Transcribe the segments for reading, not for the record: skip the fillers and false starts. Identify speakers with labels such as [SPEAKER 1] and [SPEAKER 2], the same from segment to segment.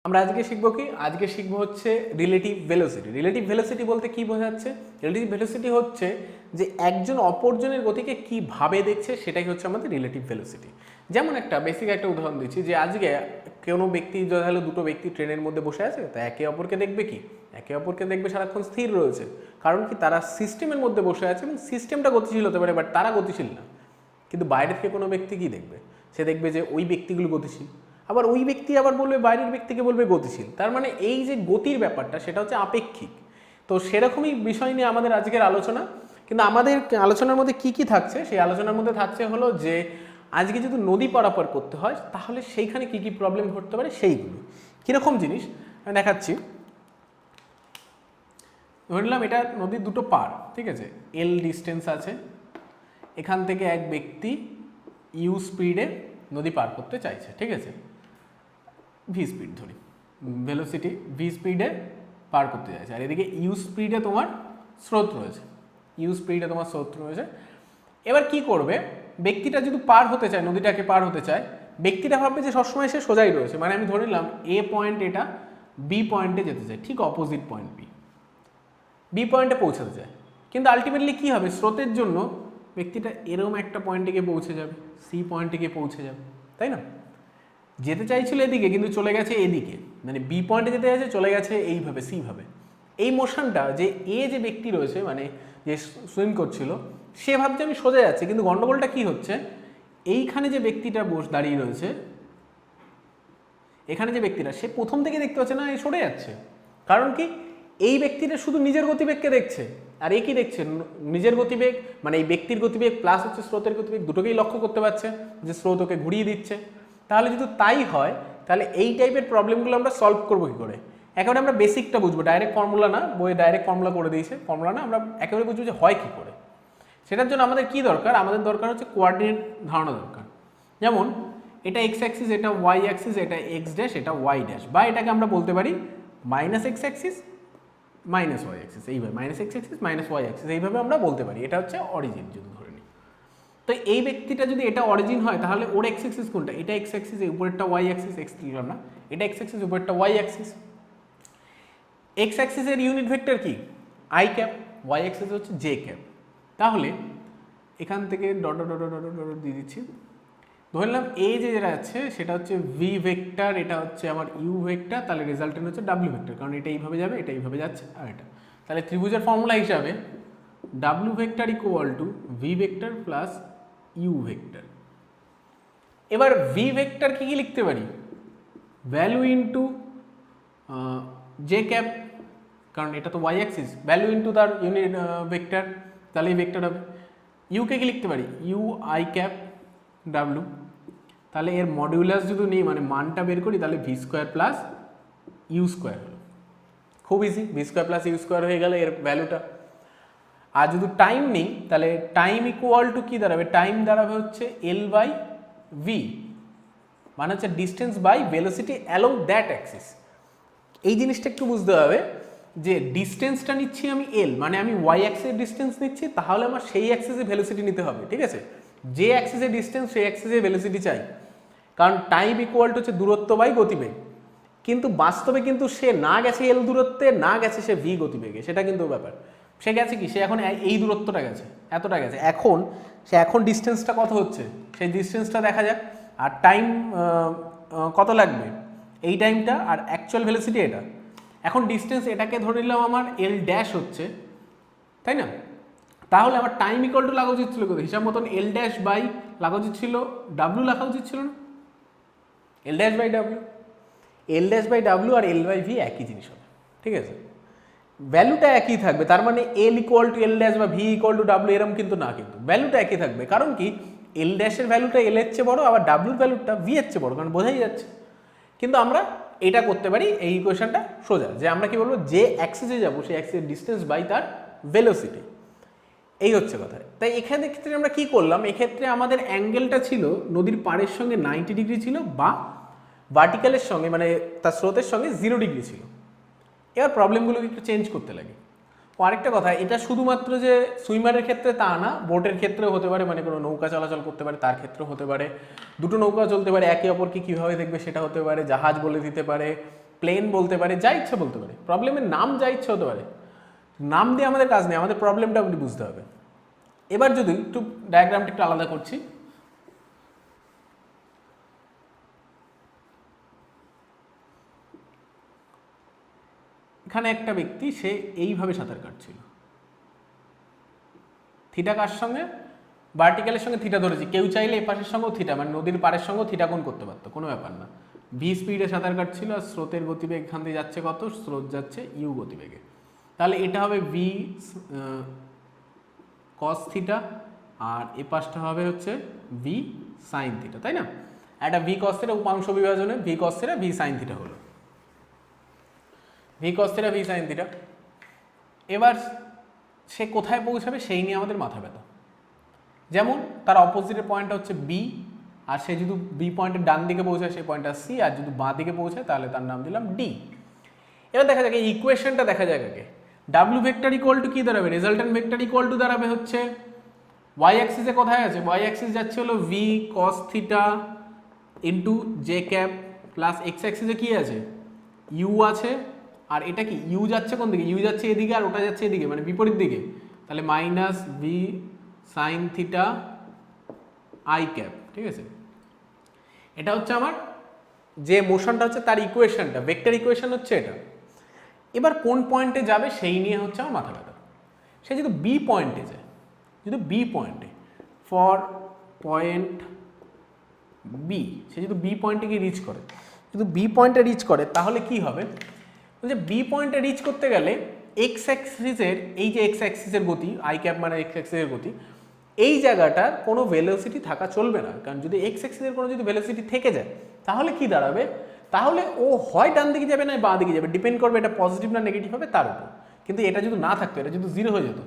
[SPEAKER 1] আমরা আজকে শিখবো কি? আজকে শিখবো হচ্ছে রিলেটিভ ভেলোসিটি। রিলেটিভ ভেলোসিটি বলতে কি বোঝাচ্ছে? রিলেটিভ ভেলোসিটি হচ্ছে যে একজন অপরজনের গতিকে কিভাবে দেখছে, সেটাই হচ্ছে আমাদের রিলেটিভ ভেলোসিটি। যেমন একটা বেসিক একটা উদাহরণ দিচ্ছি, যে আজকে কোনো ব্যক্তি ধরো দুটো ব্যক্তি ট্রেনের মধ্যে বসে আছে, তা একে অপরকে দেখবে কি? একে অপরকে দেখবে সারাক্ষণ স্থির রয়েছে, কারণ কি তারা সিস্টেমের মধ্যে বসে আছে এবং সিস্টেমটা গতিশীল হতে পারে, বাট তারা গতিশীল না। কিন্তু বাইরে থেকে কোনো ব্যক্তি কি দেখবে? সে দেখবে যে ওই ব্যক্তিগুলো গতিশীল, আবার ওই ব্যক্তি আবার বলবে বাইরের ব্যক্তিকে বলবে গতিশীল। তার মানে এই যে গতির ব্যাপারটা সেটা হচ্ছে আপেক্ষিক। তো সেরকমই বিষয় নিয়ে আমাদের আজকের আলোচনা। কিন্তু আমাদের আলোচনার মধ্যে কি কি থাকছে, সেই আলোচনার মধ্যে থাকছে হলো যে আজকে যদি নদী পারাপার করতে হয় তাহলে সেইখানে কি কি প্রবলেম ঘটতে পারে সেইগুলো। কীরকম জিনিস আমি দেখাচ্ছি। ধরলাম এটা নদীর দুটো পার, ঠিক আছে, এল ডিস্টেন্স আছে। এখান থেকে এক ব্যক্তি ইউ স্পিডে নদী পার করতে চাইছে, ঠিক আছে, ভি স্পিড ধরি, ভেলোসিটি ভি স্পিডে পার করতে চাইছে। আর এদিকে ইউ স্পিডে তোমার স্রোত রয়েছে, ইউ স্পিডে তোমার স্রোত রয়েছে। এবার কি করবে ব্যক্তিটা? যদি পার হতে চায়, নদীটাকে পার হতে চায়, ব্যক্তিটা ভাববে যে সবসময় সে সোজাই রয়েছে। মানে আমি ধরে নিলাম এ পয়েন্ট, এটা বি পয়েন্টে যেতে চাই, ঠিক অপোজিট পয়েন্ট বি পয়েন্টে পৌঁছাতে চায়। কিন্তু আলটিমেটলি কী হবে? স্রোতের জন্য ব্যক্তিটা এরকম একটা পয়েন্টে গিয়ে পৌঁছে যাবে, সি পয়েন্টে গিয়ে পৌঁছে যাবে, তাই না? যেতে চাইছিল এদিকে কিন্তু চলে গেছে এদিকে, মানে বি পয়েন্টে যেতে গেছে চলে গেছে এইভাবে, সি ভাবে। এই মোশনটা যে যে ব্যক্তি রয়েছে, মানে যে সুইম করছিল, সে ভাবছে আমি সোজা যাচ্ছে, কিন্তু গন্ডগোলটা কি হচ্ছে? এইখানে যে ব্যক্তিটা দাঁড়িয়ে রয়েছে, এখানে যে ব্যক্তিটা, সে প্রথম থেকে দেখতে পাচ্ছে না এই সরে যাচ্ছে। কারণ কি? এই ব্যক্তিটা শুধু নিজের গতিবেগকে দেখছে, আর এ কি দেখছে? নিজের গতিবেগ, মানে এই ব্যক্তির গতিবেগ প্লাস হচ্ছে স্রোতের গতিবেগ, দুটোকেই লক্ষ্য করতে পারছে যে স্রোত ওকে ঘুরিয়ে দিচ্ছে। তাহলে যদি তাই হয়, তাহলে এই টাইপের প্রবলেমগুলো আমরা সলভ করবো কী করে? একেবারে আমরা বেসিকটা বুঝবো, ডাইরেক্ট ফর্মুলা না, বইয়ে ডাইরেক্ট ফর্মুলা করে দিয়েছে, ফর্মুলা না, আমরা একেবারে বুঝবো যে হয় কী করে। সেটার জন্য আমাদের কি দরকার? আমাদের দরকার হচ্ছে কোঅর্ডিনেট ধারণা দরকার। যেমন এটা এক্স অ্যাক্সিস, এটা ওয়াই অ্যাক্সিস, এটা এক্স ড্যাশ, এটা ওয়াই ড্যাশ, বা এটাকে আমরা বলতে পারি minus X axis minus Y axis, এইভাবে minus X axis minus Y axis, এইভাবে আমরা বলতে পারি। এটা হচ্ছে অরিজিন যদি ধরে নিই। তো এই ব্যক্তিটা যদি এটা অরিজিন হয়, তাহলে ওর এক্স অ্যাক্সিস কোনটা? এটা এক্স অ্যাক্সিস, উপরেরটা ওয়াই অ্যাক্সিস, এক্স লিখলাম না, এটা এক্স অ্যাক্সিস, উপরেরটা ওয়াই অ্যাক্সিস। এক্স অ্যাক্সিসের ইউনিট ভেক্টর কি? আই ক্যাপ, ওয়াই অ্যাক্সিস হচ্ছে জে ক্যাপ। তাহলে এখান থেকে dot dot dot dot dot দিয়ে দিচ্ছি। ধরলাম এই যে যেটা আছে সেটা হচ্ছে ভি ভেক্টর, এটা হচ্ছে আমার ইউ ভেক্টর, তাহলে রেজাল্টেন্ট হচ্ছে ডাব্লিউ ভেক্টর, কারণ এটা এইভাবে যাবে, এটা এইভাবে যাচ্ছে, আর এটা। তাহলে ত্রিভুজের ফর্মুলা হিসাবে W vector equal to V vector plus U vector. এবার ভি ভেক্টর কি কি লিখতে পারি? ভ্যালু ইন্টু জে ক্যাপ, কারণ এটা তো ওয়াই অ্যাক্সিস, ভ্যালু ইন্টু তার ইউনিট ভেক্টর, তাহলে এই ভেক্টর হবে। ইউকে কি লিখতে পারি? ইউ আই ক্যাপ ডাব্লু, তাহলে এর মডিউলাস যদি নিই, মানে মানটা বের করি, তাহলে V square plus U square হলো। খুব easy, V square plus U square হয়ে গেলে এর ভ্যালুটা। আর যদি টাইম নিই, তাহলে টাইম ইকুয়াল টু কী দাঁড়াবে? টাইম দাঁড়াবে হচ্ছে এল বাই ভি, মানে হচ্ছে distance by velocity along that axis. এই জিনিসটা একটু বুঝতে হবে যে ডিস্টেন্সটা নিচ্ছি আমি এল, মানে আমি ওয়াই অ্যাক্সিসের ডিস্টেন্স নিচ্ছি, তাহলে আমার সেই অ্যাক্সিসে ভেলোসিটি নিতে হবে, ঠিক আছে? যে অ্যাক্সিসের ডিস্টেন্স সেই অ্যাক্সিসে ভেলোসিটি চাই, কারণ টাইম ইকুয়াল টু হচ্ছে দূরত্ব বাই গতিবেগ। কিন্তু বাস্তবে কিন্তু সে না গেছে এল দূরত্বে, না গেছে সে ভি গতিবেগে, সেটা কিন্তু ব্যাপার। সে গেছে কি? সে এখন এই দূরত্বটা গেছে, এতটা গেছে। এখন ডিস্টেন্সটা কত হচ্ছে সেই ডিস্টেন্সটা দেখা যাক, আর টাইম কত লাগবে এই টাইমটা, আর অ্যাকচুয়াল ভেলোসিটি এটা। এখন ডিস্টেন্স এটাকে ধরে নিলাম আমার এল ড্যাশ হচ্ছে, তাই না? তাহলে আমার টাইম ইকুয়াল টু লাগা উচিত ছিল কত? হিসাব মতন এল ড্যাশ বাই লাগা উচিত ছিল ডাব্লু, লেখা উচিত ছিল না? L dash by W, L dash by W আর এল বাই ভি একই জিনিস হবে, ঠিক আছে? ভ্যালুটা একই থাকবে, তার মানে L equal to L dash বা ভি ইকুয়াল টু ডাব্লু এরকম কিন্তু না, কিন্তু ভ্যালুটা একই থাকবে। কারণ কি? এল ড্যাশের ভ্যালুটা এল এর চেয়ে বড়, আবার ডাব্লুর ভ্যালুটা ভি এর চেয়ে বড়, কারণ বোঝাই যাচ্ছে। কিন্তু আমরা এটা করতে পারি, এই ইকুয়েশনটা সোজা, যে আমরা কি বলবো, যে অ্যাক্সিসে যাবো সেই অ্যাক্সিসের ডিস্টেন্স বাই তার ভেলোসিটি, এই হচ্ছে কথা। তাই এখানে ক্ষেত্রে আমরা কি করলাম? এক্ষেত্রে আমাদের অ্যাঙ্গেলটা ছিল নদীর পাড়ের সঙ্গে 90 ডিগ্রি ছিল, বা ভার্টিক্যালের সঙ্গে মানে তার স্রোতের সঙ্গে 0 ডিগ্রি ছিল। এবার প্রবলেমগুলোকে একটু চেঞ্জ করতে লাগে। ও আরেকটা কথা, এটা শুধুমাত্র যে সুইমারের ক্ষেত্রে তা না, বোটের ক্ষেত্রেও হতে পারে, মানে কোনো নৌকা চলাচল করতে পারে তার ক্ষেত্রেও হতে পারে, দুটো নৌকা চলতে পারে, একে অপরকে কীভাবে দেখবে সেটা হতে পারে, জাহাজ বলে দিতে পারে, প্লেন বলতে পারে, যা ইচ্ছা বলতে পারে, প্রবলেমের নাম যা ইচ্ছা হতে পারে, নাম দিয়ে আমাদের কাজ নেই, আমাদের প্রবলেমটা আপনি বুঝতে হবে। এবার যদি একটু ডায়াগ্রামটা একটু আলাদা করছি, এখানে একটা ব্যক্তি সে এইভাবে সাঁতার কাটছিল, থিটা কার সঙ্গে, ভার্টিক্যালের সঙ্গে থিটা ধরেছি, কেউ চাইলে এই পাশের সঙ্গেও থিটা, মানে নদীর পাড়ের সঙ্গেও থিটা কোণ করতে পারতো, কোনো ব্যাপার না। ভি স্পিডে সাঁতার কাটছিল আর স্রোতের গতিবেগ এখান থেকে যাচ্ছে কত, স্রোত যাচ্ছে ইউ গতিবেগে, তাহলে এটা হবে ভি কস থিটা আর এ পাশটা হবে হচ্ছে ভি সাইন থিটা, তাই না? একটা ভি কস থিটা উপাংশ বিভাজনে V cos theta V sine theta হলো, V cos theta V sine theta. এবার সে কোথায় পৌঁছাবে সেই নিয়ে আমাদের মাথা ব্যথা। যেমন তার অপোজিটের পয়েন্টটা হচ্ছে বি, আর সে যদি বি পয়েন্টের ডান দিকে পৌঁছায় সেই পয়েন্টটা সি, আর যদি বাঁ দিকে পৌঁছায় তাহলে তার নাম দিলাম ডি। এবার দেখা যাক এই ইকুয়েশনটা দেখা যাক আগে। ডাব্লিউ ভেক্টর ইকুয়াল টু কি দাঁড়াবে, রেজাল্টেন্ট ভেক্টর ইকুয়াল টু দাঁড়াবে হচ্ছে ওয়াই অ্যাক্সিসে কোথায় আছে, ওয়াই অ্যাক্সিস যাচ্ছে হলো V cos theta into J cap, plus X অ্যাক্সিসে কি আছে, ইউ আছে, আর এটা কি ইউ যাচ্ছে কোন দিকে, ইউ যাচ্ছে এদিকে আর ওটা যাচ্ছে এদিকে, মানে বিপরীত দিকে, তাহলে minus V sine theta I cap, ঠিক আছে? এটা হচ্ছে আমার যে মোশনটা হচ্ছে তার ইকুয়েশনটা, ভেক্টর ইকুয়েশন হচ্ছে এটা। এবার কোন পয়েন্টে যাবে সেই নিয়ে হচ্ছে আমার মাথা ব্যথা। সে যদি বি পয়েন্টে যায়, যদি বি পয়েন্টে ফর পয়েন্ট বি, সে যদি বি পয়েন্টে গিয়ে রিচ করে, যদি বি পয়েন্টে রিচ করে তাহলে কি হবে, যে বি পয়েন্টে রিচ করতে গেলে এক্স অ্যাক্সিসের, এই যে এক্স অ্যাক্সিসের গতি আই ক্যাপ মানে এক্স অ্যাক্সিসের গতি, এই জায়গাটার কোনো ভেলোসিটি থাকা চলবে না, কারণ যদি এক্স অ্যাক্সিসের কোনো যদি ভেলোসিটি থেকে যায় তাহলে কি দাঁড়াবে, তাহলে ও হয় ডান দিকে যাবে না বাঁ দিকে যাবে, ডিপেন্ড করবে এটা পজিটিভ না নেগেটিভ হবে তার উপর। কিন্তু এটা যদি না থাকতো, এটা যদি জিরো হয়ে যেত,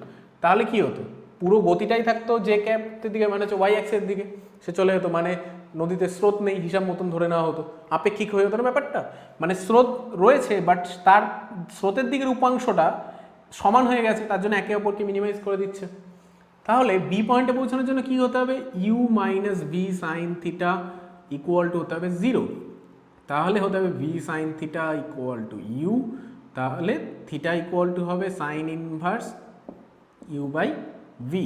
[SPEAKER 1] তাহলে কি হতো, পুরো গতিটাই থাকতো যে ক্যাপের দিকে, মানে হচ্ছে ওয়াই অ্যাক্সের দিকে, সে চলে যেত, মানে নদীতে স্রোত নেই হিসাব মতন ধরে নেওয়া হতো, আপেক্ষিক হয়ে হতো না ব্যাপারটা, মানে স্রোত রয়েছে বাট তার স্রোতের দিকের উপাংশটা সমান হয়ে গেছে, তার জন্য একে অপরকে মিনিমাইজ করে দিচ্ছে। তাহলে বি পয়েন্টে পৌঁছানোর জন্য কি হতে হবে, U minus V sine theta equal to হতে হবে জিরো, তাহলে হতে হবে V sine theta equal to U, তাহলে থিটা ইকুয়াল টু হবে sine inverse U by V,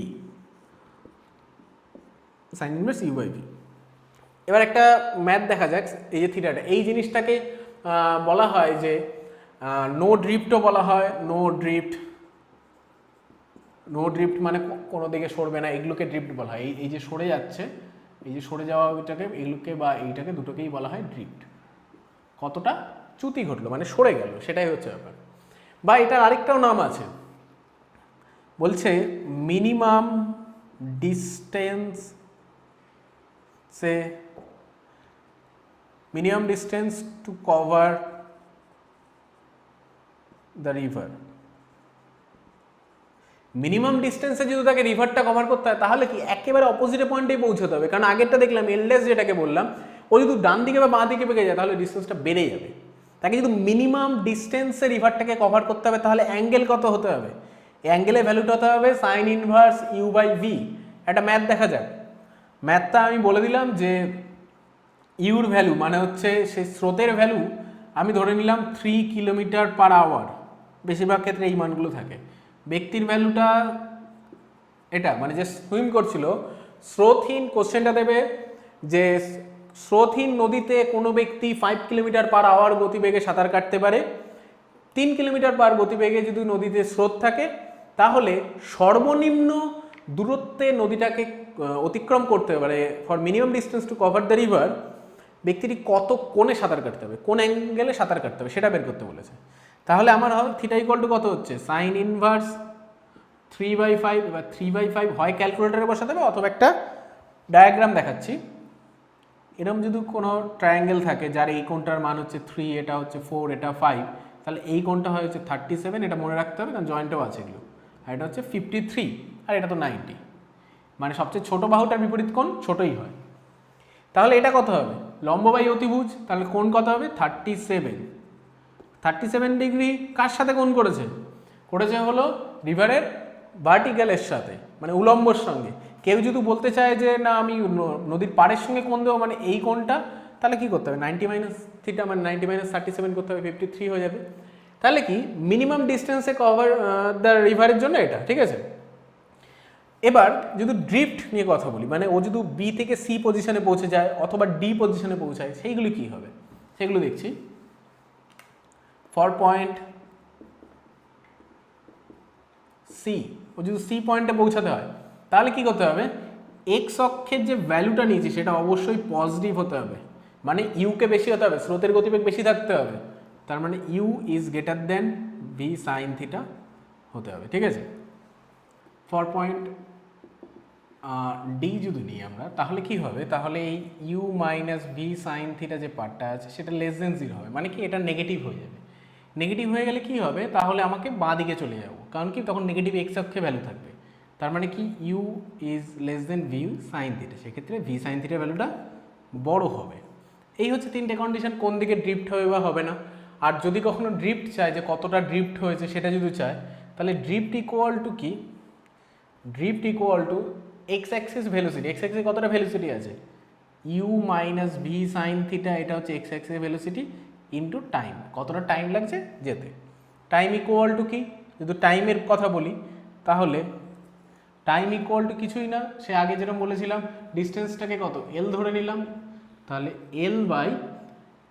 [SPEAKER 1] sine inverse U by V. এবার একটা ম্যাথ দেখা যাক, এই যে থিটাটা, এই জিনিসটাকে বলা হয় যে নো ড্রিফটও বলা হয়, নো ড্রিফট, নো ড্রিফট মানে কোনো দিকে সরবে না, এগুলোকে ড্রিফট বলা হয়। এই যে সরে যাচ্ছে, এই যে সরে যাওয়া ওইটাকে, এগুলোকে বা এইটাকে দুটোকেই বলা হয় ড্রিফট। কতটা চ্যুতি ঘটলো মানে সরে গেল, সেটাই হচ্ছে ব্যাপার। বা এটার আরেকটাও নাম আছে, বলছে মিনিমাম ডিস্টেন্স, সে minimum distance to cover the river. Minimum ডিস্টেন্সে যদি তাকে রিভারটা কভার করতে হয় তাহলে কি একেবারে অপোজিট পয়েন্টেই পৌঁছতে হবে, কারণ আগেরটা দেখলাম এলডেস যেটাকে বললাম, ও যদি ডান দিকে বা বাঁ দিকে বেঁকে যায় তাহলে ডিস্টেন্সটা বেড়ে যাবে। তাকে যদি মিনিমাম ডিস্টেন্সে রিভারটাকে কভার করতে হবে তাহলে অ্যাঙ্গেল কত হতে হবে, অ্যাঙ্গেলের ভ্যালুটা হতে হবে sine inverse U by V. একটা ম্যাথ দেখা যাক, ম্যাথটা আমি বলে দিলাম যে ইউর ভ্যালু মানে হচ্ছে সেই স্রোতের ভ্যালু আমি ধরে নিলাম 3 কিলোমিটার পার আওয়ার, বেশিরভাগ ক্ষেত্রে এই মানগুলো থাকে। ব্যক্তির ভ্যালুটা এটা, মানে যে সুইম করছিল, স্রোতহীন, কোশ্চেনটা দেবে যে স্রোতহীন নদীতে কোনো ব্যক্তি 5 কিলোমিটার পার আওয়ার গতিবেগে সাঁতার কাটতে পারে, 3 কিলোমিটার পার গতিবেগে যদি নদীতে স্রোত থাকে তাহলে সর্বনিম্ন দূরত্বে নদীটাকে অতিক্রম করতে পারে, for minimum distance to cover the river, ব্যক্তিটি কত কোণে সাঁতার কাটতে হবে, কোন অ্যাঙ্গেলে সাঁতার কাটতে হবে সেটা বের করতে বলেছে। তাহলে আমার হবে থিটা ইকুয়াল টু কত হচ্ছে, সাইন ইনভার্স 3/5। এবার 3/5 হয় ক্যালকুলেটারে বসাতে হবে অথবা একটা ডায়াগ্রাম দেখাচ্ছি, এরকম যদি কোনো ট্রায়াঙ্গেল থাকে যার এই কোণটার মান হচ্ছে 3, এটা হচ্ছে 4, এটা 5, তাহলে এই কোণটা হয় হচ্ছে 37, এটা মনে রাখতে হবে কারণ জয়েন্টেও আছে এগুলো, আর এটা হচ্ছে 53, আর এটা তো 90, মানে সবচেয়ে ছোট বাহুটার বিপরীত কোণ ছোটই হয়। তাহলে এটা কত হবে, লম্ব বাই অতিভুজ, তাহলে কোণ কত হবে 37 ডিগ্রি। কার সাথে কোণ করেছে, করেছে হলো রিভারের ভার্টিক্যালের সাথে, মানে উলম্বর সঙ্গে। কেউ যদি বলতে চায় যে না আমি নদীর পাড়ের সঙ্গে কোণ দেবো, মানে এই কোণটা তাহলে কি করতে হবে 90 মাইনাস থিটা মানে 90 মাইনাস 37 করতে হবে, 53 হয়ে যাবে। তাহলে কি মিনিমাম ডিস্টেন্সে কভার দ্য রিভারের জন্য এটা, ঠিক আছে। এবার যদি ড্রিফট নিয়ে কথা বলি, মানে ও যদি বি থেকে সি পজিশনে পৌঁছে যায় অথবা ডি পজিশনে পৌঁছায়, সেইগুলি কি হবে সেগুলো দেখছি। ফর পয়েন্ট সি, ও যদি সি পয়েন্টে পৌঁছাতে হয় তাহলে কি করতে হবে, এক্স অক্ষের যে ভ্যালুটা নিয়েছি সেটা অবশ্যই পজিটিভ হতে হবে, মানে ইউকে বেশি হতে হবে, স্রোতের গতিবেগ বেশি থাকতে হবে, তার মানে U is greater than V sine theta হতে হবে, ঠিক আছে। ফর পয়েন্ট ডি যদি নিই আমরা তাহলে কি হবে, তাহলে এই U minus V sine theta যে পার্টটা আছে সেটা লেস দেন 0 হবে, মানে কি এটা নেগেটিভ হয়ে যাবে। নেগেটিভ হয়ে গেলে কি হবে, তাহলে আমাকে বাঁ দিকে চলে যাব, কারণ কি তখন নেগেটিভ এক্স অক্ষে ভ্যালু থাকবে, তার মানে কি U is less than V sine theta, সেক্ষেত্রে ভি সাইন থিটার ভ্যালুটা বড় হবে। এই হচ্ছে তিনটে কন্ডিশন, কোন দিকে ড্রিফট হবে বা হবে না। আর যদি কখনো ড্রিফট চায় যে কতটা ড্রিফট হয়েছে সেটা যদি চায়, তাহলে ড্রিফট ইকুয়াল টু কি, drift equal to X axis velocity, X axis কতটা ভেলোসিটি আছে, U minus V sine theta, এটা হচ্ছে X axis velocity into time, কতটা টাইম লাগছে যেতে। টাইম ইকুয়াল টু কি, যদি টাইমের কথা বলি তাহলে টাইম ইকুয়াল টু কিছুই না, সে আগে যেরকম বলেছিলাম ডিস্টেন্সটাকে কত এল ধরে নিলাম, তাহলে এল বাই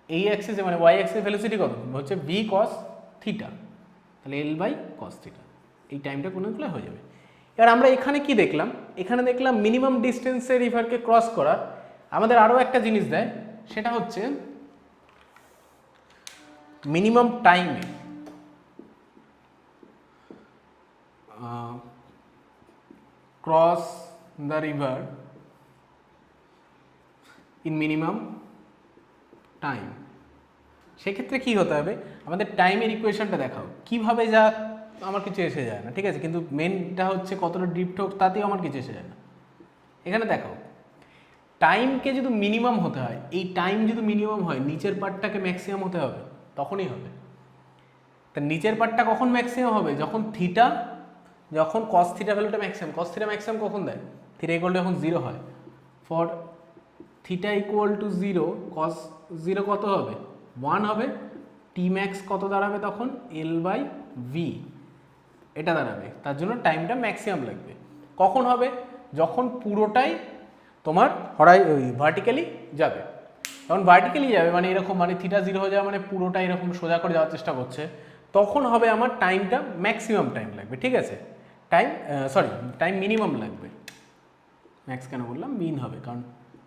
[SPEAKER 1] এই অ্যাক্সিসে মানে ওয়াই অ্যাক্সিস ভেলোসিটি কত হচ্ছে ভি কস থিটা, তাহলে এল বাই কস থিটা, এই টাইমটা কোনো হয়ে যাবে। এবার আমরা এখানে কি দেখলাম, এখানে দেখলাম মিনিমাম ডিস্টেন্সে রিভারকে ক্রস করা আমাদের আরও একটা জিনিস দেয়, সেটা হচ্ছে মিনিমাম টাইমে cross the river in minimum time. সেক্ষেত্রে কি হতে হবে, আমাদের টাইমের ইকুয়েশনটা দেখাও, কিভাবে যা আমার কিছু এসে যায় না, ঠিক আছে, কিন্তু মেনটা হচ্ছে কতটা ড্রিফট হোক তাতেও আমার কিছু এসে যায় না। এখানে দেখো টাইমকে যদি মিনিমাম হতে হয়, এই টাইম যদি মিনিমাম হয় নিচের পার্টটাকে ম্যাক্সিমাম হতে হবে, তখনই হবে। তা নিচের পার্টটা কখন ম্যাক্সিমাম হবে, যখন থিটা, যখন কস থিটা ভ্যালুটা ম্যাক্সিমাম, কস থিটা ম্যাক্সিমাম কখন দেয়, থিটা ইকুয়াল টু যখন 0 হয়। ফর থিটা ইকুয়াল টু 0 কস 0 কত হবে 1 হবে, টি ম্যাক্স কত দাঁড়াবে তখন এল বাই ভি, এটা দাঁড়াবে, তার জন্য টাইমটা ম্যাক্সিমাম লাগবে। কখন হবে, যখন পুরোটাই তোমার ওই ভার্টিক্যালি যাবে, যখন ভার্টিক্যালি যাবে মানে এরকম, মানে থিটা 0 হয়ে যাবে মানে পুরোটা এরকম সোজা করে যাওয়ার চেষ্টা করছে, তখন হবে আমার টাইমটা ম্যাক্সিমাম টাইম লাগবে, ঠিক আছে। টাইম মিনিমাম লাগবে, ম্যাক্স কেন বললাম, মিন হবে, কারণ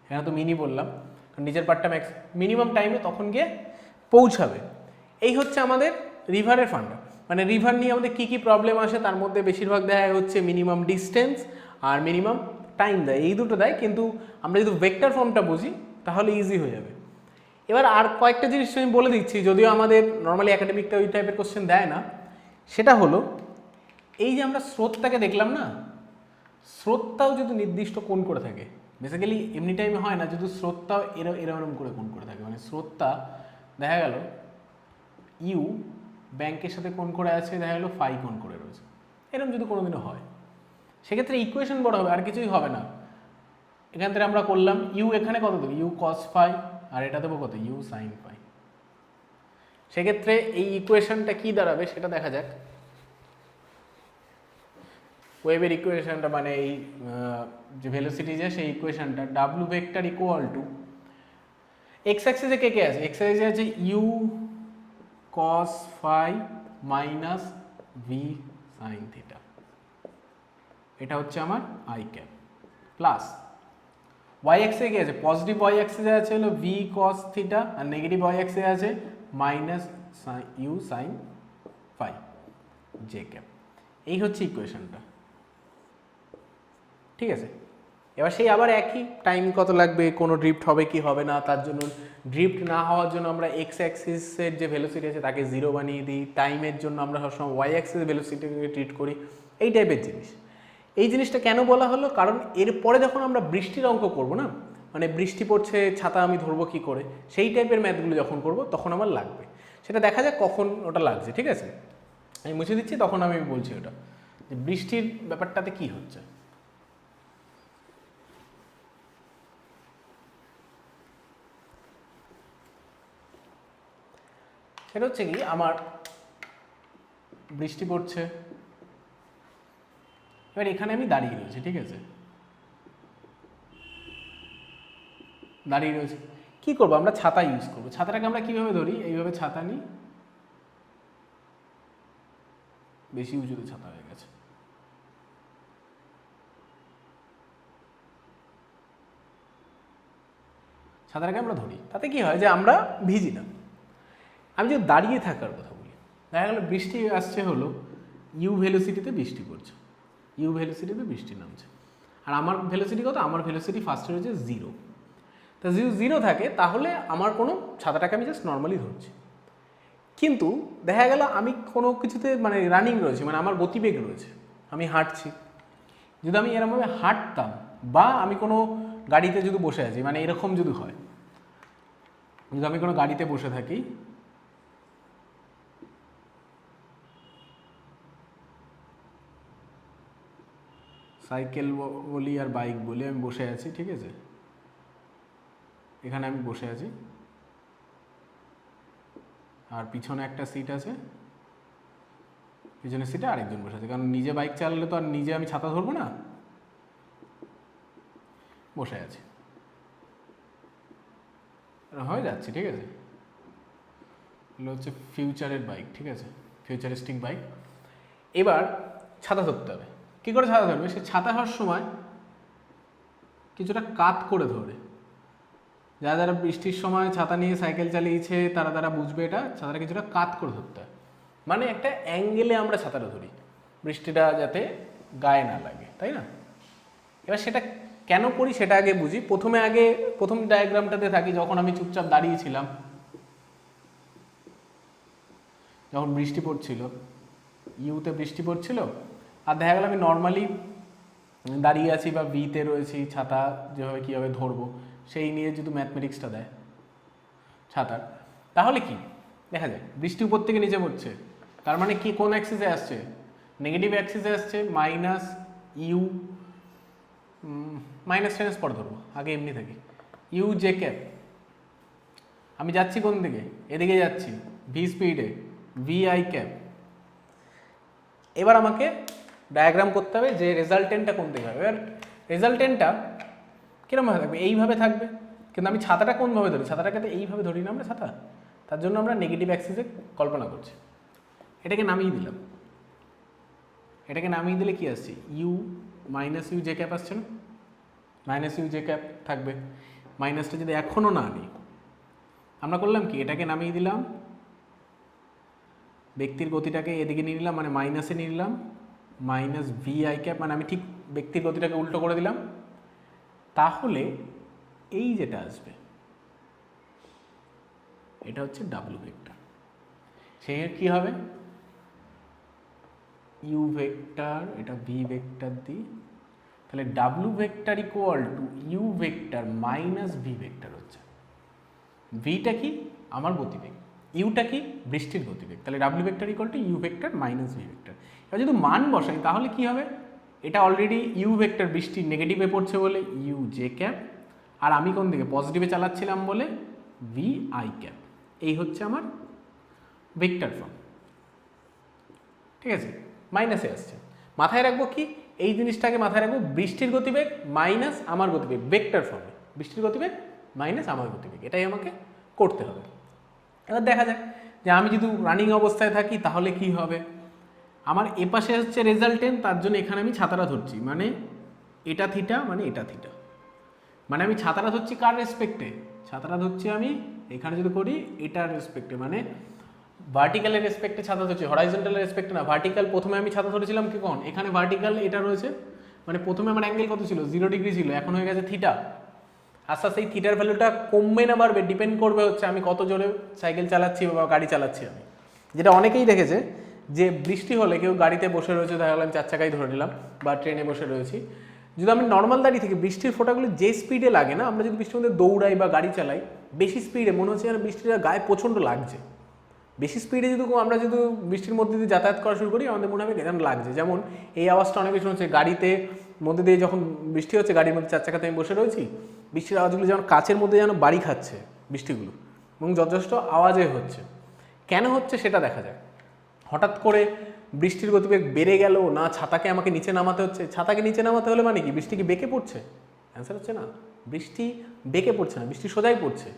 [SPEAKER 1] এখানে তো মিনই বললাম, কারণ নিচের পার্টটা ম্যাক্স মিনিমাম টাইমে তখন গিয়ে পৌঁছাবে। এই হচ্ছে আমাদের রিভারের ফান্ডা, মানে রিভার নিয়ে আমাদের কী কী প্রবলেম আসে তার মধ্যে বেশিরভাগ দেয় হচ্ছে মিনিমাম ডিস্টেন্স আর মিনিমাম টাইম দেয়, এই দুটো দেয়, কিন্তু আমরা যদি ভেক্টর ফর্মটা বুঝি তাহলে ইজি হয়ে যাবে। এবার আর কয়েকটা জিনিস আমি বলে দিচ্ছি, যদিও আমাদের নর্মালি একাডেমিকটা ওই টাইপের কোশ্চেন দেয় না, সেটা হলো এই যে আমরা স্রোতটাকে দেখলাম না, স্রোতটাও যদি নির্দিষ্ট কোণ করে থাকে, বেসিক্যালি এমনি টাইমে হয় না, যদি স্রোতটাও এরকম করে কোণ করে থাকে, মানে স্রোতটা দেখা গেল ইউ ব্যাংকের সাথে কোণ করে আছে, দেখা গেলো ফাই কোণ করে রয়েছে, এরকম যদি কোনোদিনও হয়, সেক্ষেত্রে ইকুয়েশন বড় হবে, আর কিছুই হবে না। এখান থেকে আমরা করলাম ইউ এখানে কত দেবো, ইউ কস ফাই, আর এটা দেবো কত, ইউ সাইন ফাই। সেক্ষেত্রে এই ইকুয়েশনটা কি দাঁড়াবে সেটা দেখা যাক। ওয়েভের ইকুয়েশনটা মানে এই যে ভেলোসিটি যে সেই ইকুয়েশনটা, W vector equal to X অ্যাক্সিসে কে কে আছে, এক্স অ্যাক্সিসে আছে U cos phi minus V sine theta, এটা হচ্ছে আমার আই ক্যাপ, প্লাস ওয়াই অ্যাক্সিসে কি আছে, পজিটিভ ওয়াই অ্যাক্সিসে আছে হলো ভি কস থিটা, আর নেগেটিভ ওয়াই অ্যাক্সিসে আছে minus U sine phi J cap. এই হচ্ছে ইকুয়েশনটা, ঠিক আছে। এবার সেই আবার একই টাইম কত লাগবে, কোনো ড্রিফট হবে কি হবে না, তার জন্য ড্রিফট না হওয়ার জন্য আমরা এক্স অ্যাক্সিসের যে ভেলোসিটি আছে তাকে 0 বানিয়ে দিই, টাইমের জন্য আমরা সবসময় ওয়াই অ্যাক্সিসের ভেলোসিটিকে ট্রিট করি, এই টাইপের জিনিস। এই জিনিসটা কেন বলা হলো, কারণ এরপরে যখন আমরা বৃষ্টির অঙ্ক করব না, মানে বৃষ্টি পড়ছে ছাতা আমি ধরবো কি করে, সেই টাইপের ম্যাথগুলো যখন করব তখন আমার লাগবে, সেটা দেখা যাক কখন ওটা লাগছে, ঠিক আছে। আমি মুছে দিচ্ছি, তখন আমি বলছি ওটা যে বৃষ্টির ব্যাপারটাতে কি হচ্ছে। সেটা হচ্ছে কি, আমার বৃষ্টি পড়ছে, এবার এখানে আমি দাঁড়িয়ে রয়েছি, ঠিক আছে, দাঁড়িয়ে রয়েছি, কি করবো আমরা, ছাতা ইউজ করবো। ছাতাটাকে আমরা কিভাবে ধরি, এইভাবে ছাতা নিই, বেশি উঁচুতে ছাতা হয়ে গেছে, ছাতাটাকে আমরা ধরি, তাতে কি হয় যে আমরা ভিজি না। আমি যদি দাঁড়িয়ে থাকার কথা বলি, দেখা গেল বৃষ্টি আসছে হলো ইউ ভেলোসিটিতে বৃষ্টি পড়ছে, ইউ ভেলোসিটিতে বৃষ্টি নামছে, আর আমার ভেলোসিটি কত, আমার ভেলোসিটি ফার্স্টে রয়েছে 0। তা যদি 0 থাকে তাহলে আমার কোনো, ছাতাটাকে আমি জাস্ট নর্মালি ধরছি। কিন্তু দেখা গেল আমি কোনো কিছুতে মানে রানিং রয়েছে, মানে আমার গতিবেগ রয়েছে, আমি হাঁটছি, যদি আমি এরকমভাবে হাঁটতাম বা আমি কোনো গাড়িতে যদি বসে আছি, মানে এরকম যদি হয়, যদি আমি কোনো গাড়িতে বসে থাকি, সাইকেল বলি আর বাইক বলি, আমি বসে আছি, ঠিক আছে, এখানে আমি বসে আছি, আর পিছনে একটা সিট আছে, পিছনের সিটে আরেকজন বসে আছে, কারণ নিজে বাইক চালালে তো আর নিজে আমি ছাতা ধরবো না, বসে আছি, হয়ে যাচ্ছে, ঠিক আছে, এগুলো হচ্ছে ফিউচারের বাইক, ঠিক আছে, ফিউচারিস্টিক বাইক। এবার ছাতা ধরতে হবে, কী করে ছাতা ধরবে, সে ছাতা হওয়ার সময় কিছুটা কাত করে ধরে, যারা যারা বৃষ্টির সময় ছাতা নিয়ে সাইকেল চালিয়েছে তারা তারা বুঝবে, এটা ছাতাটা কিছুটা কাত করে ধরতে হয়, মানে একটা অ্যাঙ্গেলে আমরা ছাতাটা ধরি, বৃষ্টিটা যাতে গায়ে না লাগে, তাই না। এবার সেটা কেন করি সেটা আগে বুঝি। প্রথম ডায়াগ্রামটাতে থাকি, যখন আমি চুপচাপ দাঁড়িয়েছিলাম, যখন বৃষ্টি পড়ছিল, ইউতে বৃষ্টি পড়ছিল, আর দেখা গেল আমি নর্মালি দাঁড়িয়ে আছি বা বিতে রয়েছি, ছাতা যেভাবে কীভাবে ধরবো সেই নিয়ে যদি ম্যাথমেটিক্সটা দেয় ছাতার, তাহলে কি দেখা যায়, বৃষ্টি উপর থেকে নিচে পড়ছে, তার মানে কি কোন অ্যাক্সিসে আসছে, নেগেটিভ অ্যাক্সিসে আসছে, মাইনাস ইউ, মাইনাস টেন্স পর ধরবো, আগে এমনি থাকি, ইউ জে ক্যাপ, আমি যাচ্ছি কোন দিকে, এদিকে যাচ্ছি, ভি স্পিডে, ভি আই ক্যাপ। এবার আমাকে ডায়াগ্রাম করতে হবে যে রেজাল্টেন্টটা কোন দিকে হবে। এবার রেজাল্টেন্টটা কীরকমভাবে থাকবে, এইভাবে থাকবে, কিন্তু আমি ছাতাটা কোনভাবে ধরি, ছাতাটাকে তো এইভাবে ধরি না আমরা ছাতা, তার জন্য আমরা নেগেটিভ অ্যাক্সিসে কল্পনা করছি। এটাকে নামিয়ে দিলাম, এটাকে নামিয়ে দিলে কি আসছে, U minus U J cap আসছে না, মাইনাস ইউ জে ক্যাপ থাকবে, মাইনাসটা যদি এখনও না আনি, আমরা করলাম কি, এটাকে নামিয়ে দিলাম, ব্যক্তির গতিটাকে এদিকে নিয়ে নিলাম, মানে মাইনাসে নিয়ে নিলাম, মাইনাস ভি আই ক্যাপ, মানে আমি ঠিক ব্যক্তির গতিটাকে উল্টো করে দিলাম, তাহলে এই যেটা আসবে এটা হচ্ছে ডাব্লু ভেক্টর। সেই কি হবে, ইউ ভেক্টর, এটা ভি ভেক্টর দিই, তাহলে W vector equal to U vector minus V vector হচ্ছে, ভিটা কি আমার গতিবেগ, ইউটা কি বৃষ্টির গতিবেগ, তাহলে W vector equal to U vector minus V vector. এবার যদি মান বসাই তাহলে কি হবে, এটা অলরেডি ইউ ভেক্টর বৃষ্টি নেগেটিভে পড়ছে বলে ইউ জে ক্যাপ, আর আমি কোন দিকে পজিটিভে চালাচ্ছিলাম বলে ভি আই ক্যাপ, এই হচ্ছে আমার ভেক্টর ফর্ম, ঠিক আছে, মাইনাসে আসছে। মাথায় রাখবো কি, এই জিনিসটাকে মাথায় রাখবো, বৃষ্টির গতিবেগ মাইনাস আমার গতিবেগ, ভেক্টর ফর্মে বৃষ্টির গতিবেগ মাইনাস আমার গতিবেগ, এটাই আমাকে করতে হবে। এবার দেখা যাক যে আমি যদি রানিং অবস্থায় থাকি তাহলে কি হবে, আমার এপাশে হচ্ছে রেজাল্টেন্ট, তার জন্য এখানে আমি ছাতাটা ধরছি, মানে এটা থিটা, মানে এটা থিটা, মানে আমি ছাতাটা ধরছি কার রেসপেক্টে, ছাতাটা ধরছি আমি এখানে যদি করি এটার রেসপেক্টে, মানে ভার্টিক্যালের রেসপেক্টে ছাতা ধরছি, হরাইজন্টালের রেসপেক্টে না। ভার্টিক্যাল প্রথমে আমি ছাতা ধরেছিলাম কি কোন, এখানে ভার্টিক্যাল এটা রয়েছে, মানে প্রথমে আমার অ্যাঙ্গেল কত ছিল, 0 ডিগ্রি ছিল, এখন হয়ে গেছে থিটা। আস্তে আস্তে এই থিটার ভ্যালুটা কমবে না বাড়বে ডিপেন্ড করবে হচ্ছে আমি কত জোরে সাইকেল চালাচ্ছি বা গাড়ি চালাচ্ছি। আমি যেটা অনেকেই দেখেছে যে বৃষ্টি হলে কেউ গাড়িতে বসে রয়েছে, দেখা গেলো আমি 4 চাকায় ধরে নিলাম বা ট্রেনে বসে রয়েছি, যদি আমি নর্মাল দাঁড়িয়ে থেকে বৃষ্টির ফোঁটাগুলো যে স্পিডে লাগে না, আমরা যদি বৃষ্টির মধ্যে দৌড়াই বা গাড়ি চালাই বেশি স্পিডে, মনে হচ্ছে যেন বৃষ্টিটা গায়ে প্রচণ্ড লাগছে। বেশি স্পিডে যদি আমরা যদি বৃষ্টির মধ্যে দিয়ে যাতায়াত করা শুরু করি আমাদের মনে হবে যেন লাগছে। যেমন এই আওয়াজটা অনেক বেশি হচ্ছে গাড়িতে মধ্যে দিয়ে, যখন বৃষ্টি হচ্ছে গাড়ির মধ্যে 4 চাকাতে আমি বসে রয়েছি, বৃষ্টির আওয়াজগুলো যেমন কাচের মধ্যে যেন বাড়ি খাচ্ছে বৃষ্টিগুলো, এবং যথেষ্ট আওয়াজে হচ্ছে। কেন হচ্ছে সেটা দেখা যায়। হঠাৎ করে বৃষ্টির গতিবেগ বেড়ে গেল না, ছাতাকে আমাকে নিচে নামাতে হচ্ছে। ছাতাকে নিচে নামাতে হলে মানে কি বৃষ্টি কি বেঁকে পড়ছে? অ্যান্সার হচ্ছে না, বৃষ্টি বেঁকে পড়ছে না, বৃষ্টি সোজাই পড়ছে।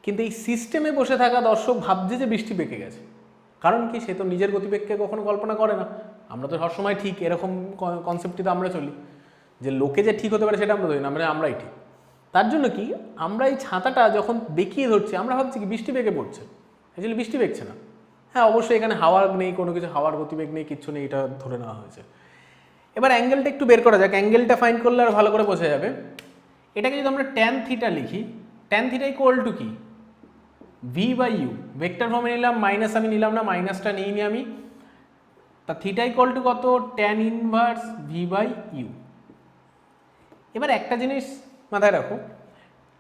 [SPEAKER 1] কিন্তু এই সিস্টেমে বসে থাকা দর্শক ভাবছে যে বৃষ্টি বেঁকে গেছে। কারণ কি, সে তো নিজের গতিবেগকে কখনো কল্পনা করে না। আমরা তো সবসময় ঠিক এরকম কনসেপ্টে তো আমরা চলি, যে লোকে যে ঠিক হতে পারে সেটা আমরা ধরি না, আমরাই ঠিক। তার জন্য কি, আমরা এই ছাতাটা যখন বেঁকিয়ে ধরছি আমরা ভাবছি কি বৃষ্টি বেঁকে পড়ছে, অ্যাকচুয়ালি বৃষ্টি বেঁকছে না। হ্যাঁ অবশ্যই এখানে হাওয়া নেই, কোনো কিছু হাওয়ার গতিবেগ নেই, কিচ্ছু নেই, এটা ধরে নেওয়া হয়েছে। এবার অ্যাঙ্গেলটা একটু বের করা যাক, অ্যাঙ্গেলটা ফাইন্ড করলে আর ভালো করে বোঝা যাবে। এটাকে যদি আমরা ট্যান থিটা লিখি, ট্যান থিটা ইকুয়াল টু কি, ভি বাই ইউ। ভেক্টর ফর্মে নিলাম, মাইনাস আমি নিলাম না, মাইনাসটা নিইনি আমি। তা থিটা ইকুয়াল টু কত, tan inverse V by U. এবার একটা জিনিস মাথায় রাখো,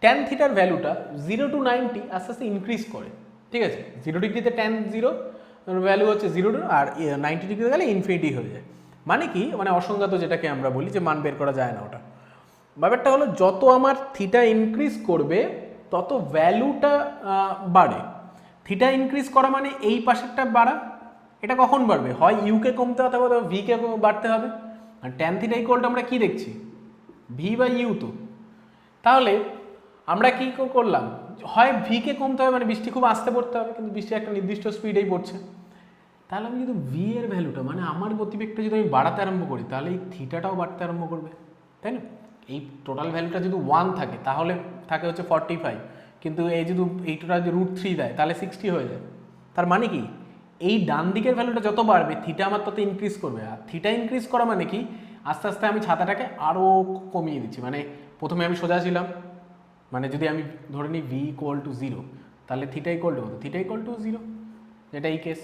[SPEAKER 1] ট্যান থিটার ভ্যালুটা 0 to 90 আস্তে আস্তে ইনক্রিজ করে, ঠিক আছে। 0 ডিগ্রিতে ট্যান 0 ভ্যালু হচ্ছে 0, আর 90 ডিগ্রিতে গেলে ইনফিনিটি হয়ে যায়। মানে কি, মানে অসংজ্ঞাত যেটাকে আমরা বলি, যে মান বের করা যায় না ওটা। ব্যাপারটা হলো যত আমার থিটা ইনক্রিজ করবে তত ভ্যালুটা বাড়ে। থিটা ইনক্রিজ করা মানে এই পাশেরটা বাড়া। এটা কখন বাড়বে, হয় ইউকে কমতে হতে হবে, ভিকে বাড়তে হবে। আর ট্যান থিটা ইকুয়ালটা আমরা কি দেখছি, ভি বাই ইউ। তো তাহলে আমরা কি করলাম, হয় ভিকে কমতে হবে মানে বৃষ্টি খুব আস্তে পড়তে হবে, কিন্তু বৃষ্টি একটা নির্দিষ্ট স্পিডেই পড়ছে। তাহলে আমি যদি ভি এর ভ্যালুটা মানে আমার গতিবেগটা যদি আমি বাড়াতে আরম্ভ করি, তাহলে এই থিটাটাও বাড়তে আরম্ভ করবে, তাই না। এই টোটাল ভ্যালুটা যদি 1 থাকে তাহলে থাকে হচ্ছে 45, কিন্তু এই যদি এইটা যদি √3 দেয় তাহলে 60 হয়ে যায়। তার মানে কি, এই ডান দিকের ভ্যালুটা যত বাড়বে থিটা আমার তত ইনক্রিজ করবে। আর থিটা ইনক্রিজ করা মানে কি, আস্তে আস্তে আমি ছাতাটাকে আরও কমিয়ে দিচ্ছি। মানে প্রথমে আমি সোজা ছিলাম, মানে যদি আমি ধরে নিই ভি ইকুয়াল টু 0, তাহলে থিটা ইকুয়াল টু কত, থিটা ইকুয়াল টু 0, যেটা এই কেস।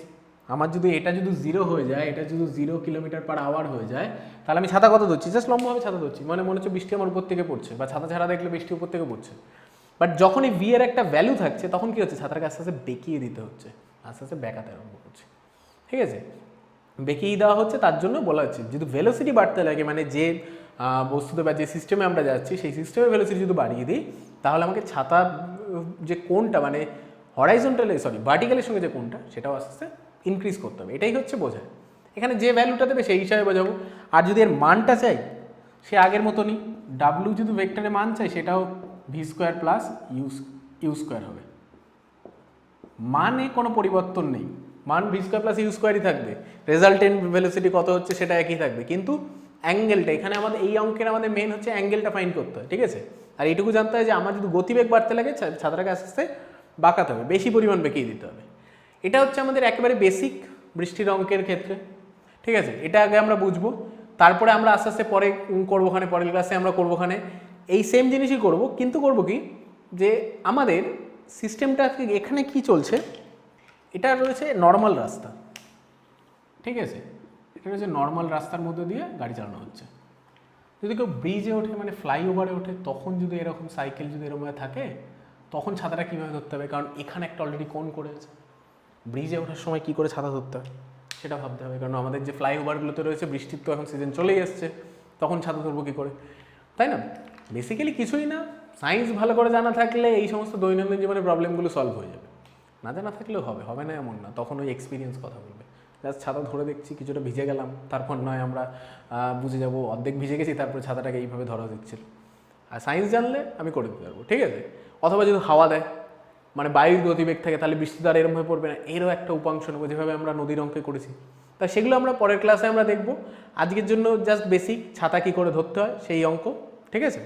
[SPEAKER 1] আমার যদি এটা যদি 0 হয়ে যায়, এটা যদি 0 কিলোমিটার/আওয়ার হয়ে যায়, তাহলে আমি ছাতা কত ধরছি, জাস্ট লম্বভাবে ছাতা ধরছি, মানে মনে হচ্ছে বৃষ্টি আমার উপর থেকে পড়ছে, বা ছাতা ছাড়া দেখলে বৃষ্টি উপর থেকে পড়ছে। বাট যখন এই ভি এর একটা ভ্যালু থাকছে তখন কি হচ্ছে, ছাতাটাকে আস্তে আস্তে বেঁকিয়ে দিতে হচ্ছে, আস্তে আস্তে বেঁকাতে আরম্ভ করছে, ঠিক আছে। বেঁকিয়ে দেওয়া হচ্ছে, তার জন্য বলা হচ্ছে যদি ভেলোসিটি বাড়তে লাগে, মানে যে বস্তুতে বা যে সিস্টেমে আমরা যাচ্ছি সেই সিস্টেমের ভেলোসিটি যদি বাড়িয়ে দিই, তাহলে আমাকে ছাতা যে কোণটা, মানে হরাইজন্টালে ভার্টিক্যালের সঙ্গে যে কোণটা, সেটাও আস্তে আস্তে ইনক্রিজ করতে হবে। এটাই হচ্ছে বোঝায়। এখানে যে ভ্যালুটা দেবে সেই হিসাবে বোঝাবো। আর যদি এর মানটা চাই, সে আগের মতনই, ডাব্লিউ যদি ভেক্টরের মান চাই, সেটাও V square plus U square হবে। মানে কোনো পরিবর্তন নেই, মান ভি স্কোয়ার প্লাস ইউ স্কোয়ারই থাকবে। রেজাল্টেন্ট ভেলোসিটি কত হচ্ছে সেটা একই থাকবে, কিন্তু অ্যাঙ্গেলটা এখানে আমাদের এই অঙ্কের আমাদের মেন হচ্ছে অ্যাঙ্গেলটা ফাইন্ড করতে হয়, ঠিক আছে। আর এইটুকু জানতে হয় যে আমার যদি গতিবেগ বাড়তে লাগে, ছাতাটাকে আস্তে আস্তে বাঁকাতে হবে, বেশি পরিমাণ বেঁকিয়ে দিতে হবে। এটা হচ্ছে আমাদের একেবারে বেসিক বৃষ্টির অঙ্কের ক্ষেত্রে, ঠিক আছে। এটা আগে আমরা বুঝবো, তারপরে আমরা আস্তে আস্তে পরে করবোখানে, পরের ক্লাসে আমরা করবোখানে এই সেম জিনিসই করব। কিন্তু করব কি, যে আমাদের সিস্টেমটা এখানে কি চলছে, এটা রয়েছে নর্মাল রাস্তা, ঠিক আছে। এটা রয়েছে নর্মাল রাস্তার মধ্যে দিয়ে গাড়ি চালানো হচ্ছে। যদি কেউ ব্রিজে ওঠে, মানে ফ্লাইওভারে ওঠে, তখন যদি এরকম সাইকেল যদি এরকমভাবে থাকে, তখন ছাতাটা কীভাবে ধরতে হবে, কারণ এখানে একটা অলরেডি কোণ করেছে। ব্রিজে ওঠার সময় কী করে ছাতা ধরতে হয় সেটা ভাবতে হবে, কারণ আমাদের যে ফ্লাইওভারগুলোতে রয়েছে, বৃষ্টির তো এখন সিজন চলেই এসছে, তখন ছাতা ধরবো কী করে, তাই না। বেসিক্যালি কিছুই না, সায়েন্স ভালো করে জানা থাকলে এই সমস্ত দৈনন্দিন জীবনের প্রবলেমগুলো সলভ হয়ে যাবে। না জানা থাকলেও হবে না এমন না, তখন ওই এক্সপিরিয়েন্স কথা বলবে। জাস্ট ছাতা ধরে দেখছি, কিছুটা ভিজে গেলাম, তারপর নয় আমরা বুঝে যাবো অর্ধেক ভিজে গেছি, তারপরে ছাতাটাকে এইভাবে ধরা দিচ্ছিল। আর সায়েন্স জানলে আমি করে দিতে পারবো, ঠিক আছে। অথবা যদি হাওয়া দেয়, মানে বায়ুর গতিবেগ থাকে, তাহলে বৃষ্টি তো আর এরমভাবে পড়বে না, এরও একটা উপাংশ নেবো, যেভাবে আমরা নদীর অঙ্কে করেছি। তা সেগুলো আমরা পরের ক্লাসে আমরা দেখবো। আজকের জন্য জাস্ট বেসিক ছাতা কী করে ধরতে হয় সেই অঙ্ক, ঠিক আছে।